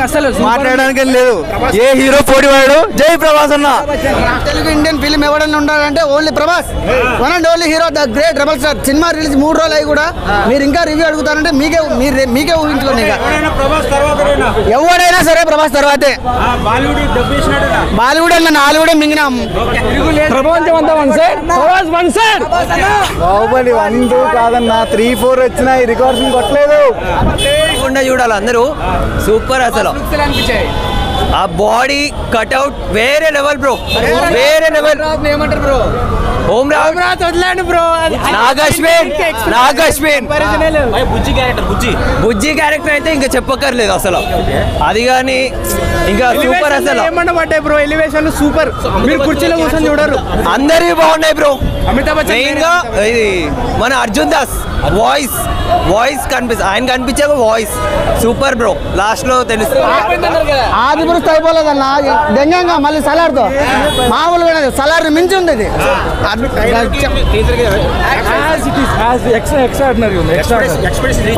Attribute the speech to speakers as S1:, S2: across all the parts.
S1: అసలు
S2: మాట్లాడడానికి లేదు. ఏ హీరో పోటీ వాడు. జై ప్రభాస్ అన్న.
S3: తెలుగు ఇండియన్ ఫిల్మ్ ఎవడన్నా ఉండాలంటే only Prabhas. One and only hero, the great rebel star. Cinema release 3 రోజులు అయి కూడా మీరు ఇంకా రివ్యూ అడుగుతారంటే మీకే ఊహించుకోండి. ఎవడైనా సరే ప్రభాస్ తర్వాతే. బాలీవుడ్ అన్న హాలీవుడ్ మింగినాం.
S1: ప్రపంచం అంతా one side, Prabhas one side.
S2: Baahubali 1, 2 కాదన్నా 3, 4 వచ్చినాయి. రికార్డ్స్ కొట్టలేదు.
S4: చూడాలి అందరూ. సూపర్ అసలు. ఆ బాడీ కట్అవుట్ వేరే లెవెల్ బ్రో, వేరే లెవెల్.
S1: ఏమంటారు బ్రో?
S4: ఓం రాజ్
S1: వదిలేండి బ్రో.
S4: నాగశ్విన్ బుజ్జి క్యారెక్టర్ అయితే ఇంకా చెప్పక్కర్లేదు అసలు. అది కానీ ఇంకా సూపర్ అసలు.
S1: ఏమన్నా పడ్డాయి బ్రో ఎలివేషన్ సూపర్. మీరు కుర్చీలో కూర్చొని చూడరు.
S4: అందరివి బాగున్నాయి బ్రో.
S1: అమితాబ్ బచ్చన్
S4: మెయిన్ గా ఇది మన అర్జున్ దాస్ వాయిస్ ఆయన కనిపించాక వాయిస్ సూపర్ బ్రో. లాస్ట్ లో తెలుసు.
S3: ఆది పురుష్ అయిపోలేదన్న. దెంగంగా మళ్ళీ సలార్తో మామూలుగా సలార్ మించి ఉంది ఇది.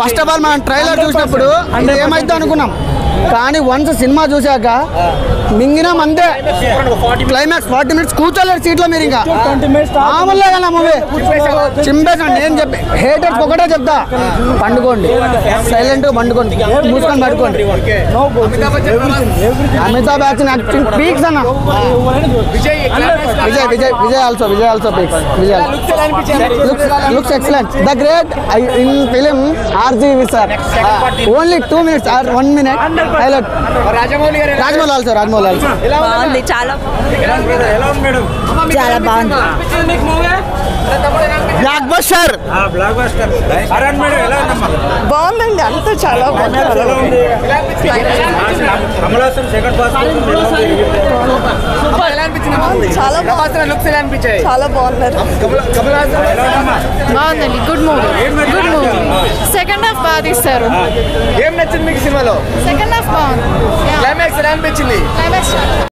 S3: ఫస్ట్ ఆఫ్ ఆల్ మనం ట్రైలర్ చూసినప్పుడు ఏమైతే అనుకున్నాం, కానీ వన్స్ సినిమా చూశాక మింగినాం అంతే. క్లైమాక్స్ 40 minutes కూర్చోలేరు సీట్లో. మీరు ఇంకా మామూలుగా కదా మూవీ చింపేసండి. నేను చెప్పి హేటర్స్ ఒకటే చెప్తా, పండుకోండి, సైలెంట్ పండుకోండి, మూసుకొని పడుకోండి. అమితాబ్ బచ్చన్ యాక్టింగ్ పీక్స్ అన్న. Vijay also peaks. Vijay looks excellent. The great in film RGV sir. Only 2 minutes or 1 minute highlight. Rajamouli also.
S5: బాగుంది, చాలా బాగుంది.
S3: Block buster.
S5: బాగుందండి, అంతా చాలా బాగుంది. చాలా బాగున్నారు.
S6: బాగుందండి. Good movie. సెకండ్ హాఫ్ బాగా తీస్తారు.
S1: ఏం నచ్చింది మీకు సినిమాలో?
S6: సెకండ్ హాఫ్ బాగుంది.
S1: క్లైమాక్స్ ఎలా అనిపించింది?
S6: క్లైమాక్స్